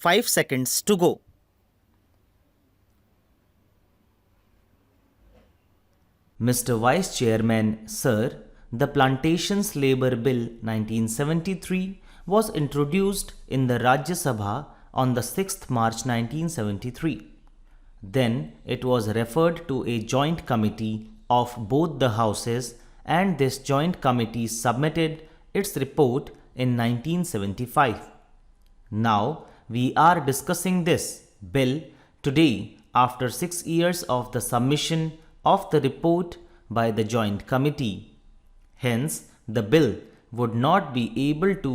5 seconds to go. Mr. Vice Chairman, Sir, the Plantations Labour Bill 1973 was introduced in the Rajya Sabha on the 6th March 1973. Then it was referred to a joint committee of both the houses, and this joint committee submitted its report in 1975. Now we are discussing this bill today after 6 years of the submission of the report by the joint committee. Hence, the bill would not be able to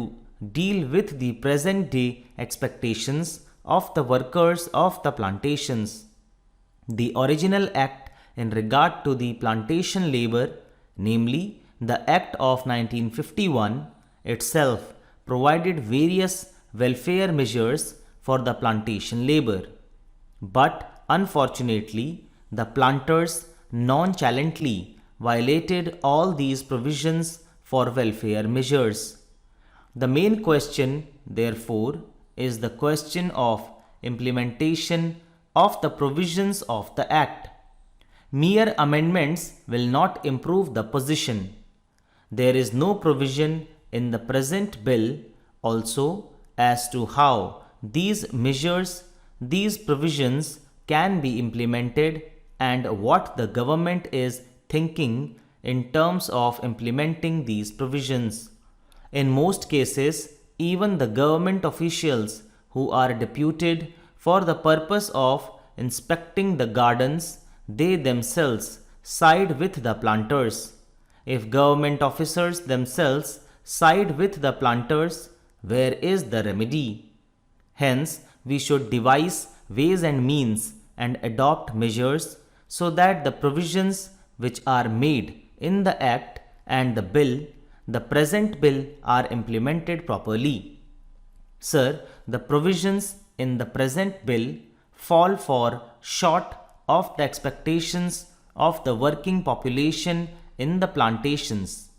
deal with the present day expectations of the workers of the plantations. The original act in regard to the plantation labor, namely the Act of 1951, itself provided various welfare measures for the plantation labor. But unfortunately, the planters nonchalantly violated all these provisions for welfare measures. The main question, therefore, is the question of implementation of the provisions of the Act. Mere amendments will not improve the position. There is no provision in the present bill also as to how these measures, these provisions can be implemented and what the government is thinking in terms of implementing these provisions. In most cases, even the government officials who are deputed for the purpose of inspecting the gardens, they themselves side with the planters. If government officers themselves side with the planters, where is the remedy? Hence, we should devise ways and means and adopt measures so that the provisions which are made in the Act and the bill, the present bill, are implemented properly. Sir, the provisions in the present bill fall far short of the expectations of the working population in the plantations.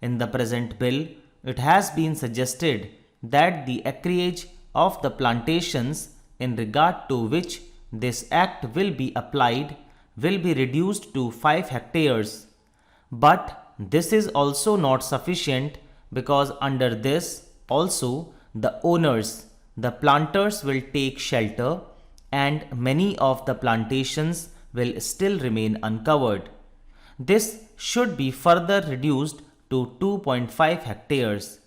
In the present bill, it has been suggested that the acreage of the plantations in regard to which this act will be applied will be reduced to 5 hectares. But this is also not sufficient, because under this also the owners, the planters, will take shelter and many of the plantations will still remain uncovered. This should be further reduced to 2.5 hectares.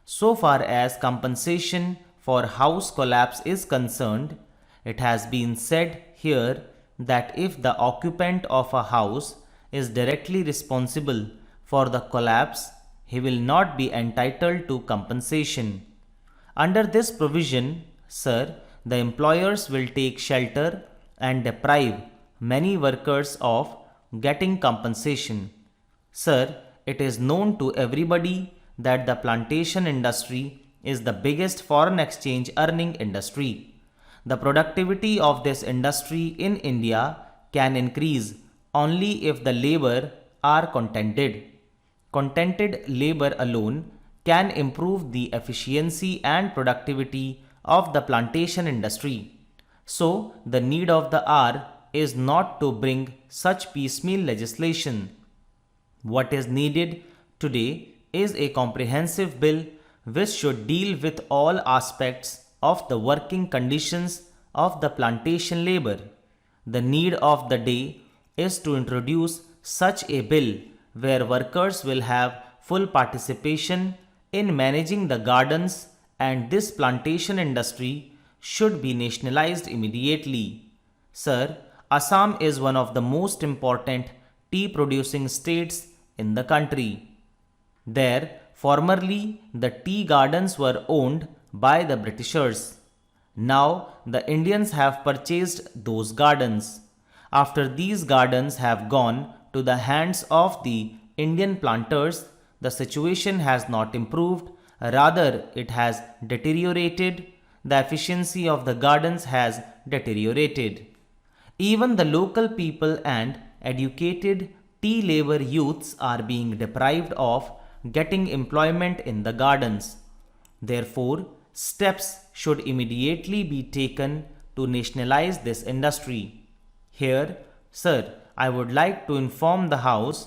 So far as compensation for house collapse is concerned, it has been said here that if the occupant of a house is directly responsible for the collapse, he will not be entitled to compensation. Under this provision, sir, the employers will take shelter and deprive many workers of getting compensation. Sir, it is known to everybody that the plantation industry is the biggest foreign exchange earning industry. The productivity of this industry in India can increase only if the labor are contented. Contented labor alone can improve the efficiency and productivity of the plantation industry. So, the need of the hour is not to bring such piecemeal legislation. What is needed today is a comprehensive bill which should deal with all aspects of the working conditions of the plantation labor. The need of the day is to introduce such a bill where workers will have full participation in managing the gardens, and this plantation industry should be nationalized immediately. Sir, Assam is one of the most important tea producing states in the country. There, formerly, the tea gardens were owned by the Britishers. Now, the Indians have purchased those gardens. After these gardens have gone to the hands of the Indian planters, the situation has not improved, rather, it has deteriorated. The efficiency of the gardens has deteriorated. Even the local people and educated tea labor youths are being deprived of getting employment in the gardens. Therefore, steps should immediately be taken to nationalize this industry. Here, sir, I would like to inform the House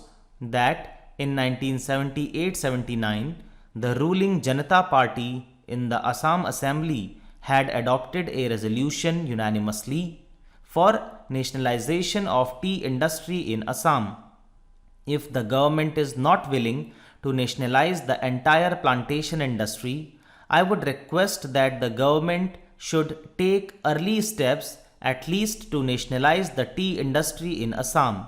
that in 1978-79, the ruling Janata Party in the Assam Assembly had adopted a resolution unanimously for nationalization of tea industry in Assam. If the government is not willing to nationalize the entire plantation industry, I would request that the government should take early steps at least to nationalize the tea industry in Assam.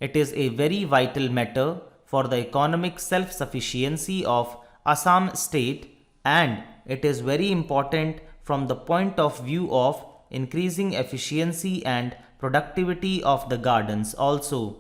It is a very vital matter for the economic self-sufficiency of Assam state, and it is very important from the point of view of increasing efficiency and productivity of the gardens also.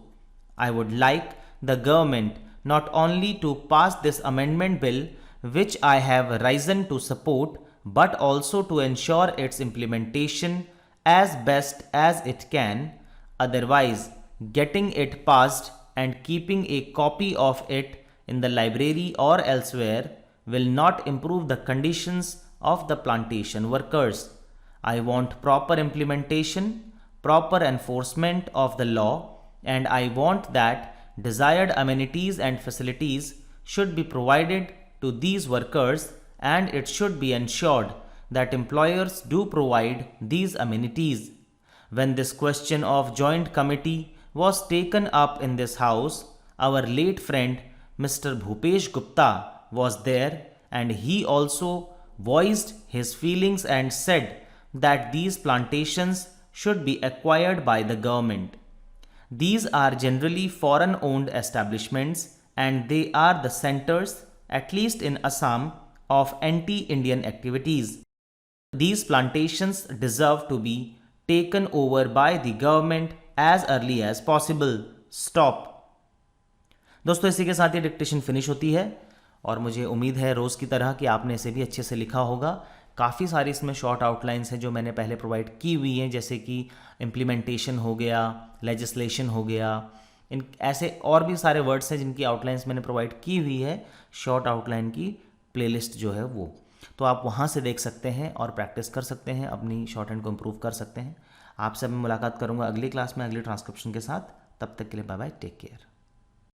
I would like the government not only to pass this amendment bill, which I have risen to support, but also to ensure its implementation as best as it can. Otherwise, getting it passed and keeping a copy of it in the library or elsewhere will not improve the conditions of the plantation workers. I want proper implementation, proper enforcement of the law, and I want that desired amenities and facilities should be provided to these workers, and it should be ensured that employers do provide these amenities. When this question of joint committee was taken up in this house, our late friend Mr. Bhupesh Gupta was there, and he also voiced his feelings and said that these plantations should be acquired by the government. These are generally foreign-owned establishments, and they are the centers, at least in Assam, of anti-Indian activities. These plantations deserve to be taken over by the government as early as possible. Stop. दोस्तों, इसी के साथ ये dictation finish होती है और मुझे उम्मीद है रोज़ की तरह कि आपने इसे भी अच्छे से लिखा होगा। काफ़ी सारी इसमें शॉर्ट आउटलाइंस हैं जो मैंने पहले प्रोवाइड की हुई हैं, जैसे कि इम्प्लीमेंटेशन हो गया, लेजिस्लेशन हो गया, इन ऐसे और भी सारे वर्ड्स हैं जिनकी आउटलाइंस मैंने प्रोवाइड की हुई है शॉर्ट आउटलाइन की प्लेलिस्ट जो है वो, तो आप वहाँ से देख सकते हैं और प्रैक्टिस कर सकते हैं, अपनी शॉर्ट हैंड को इम्प्रूव कर सकते हैं। आपसे मैं मुलाकात करूँगा अगली क्लास में अगली ट्रांसक्रिप्शन के साथ। तब तक के लिए बाय बाय, टेक केयर।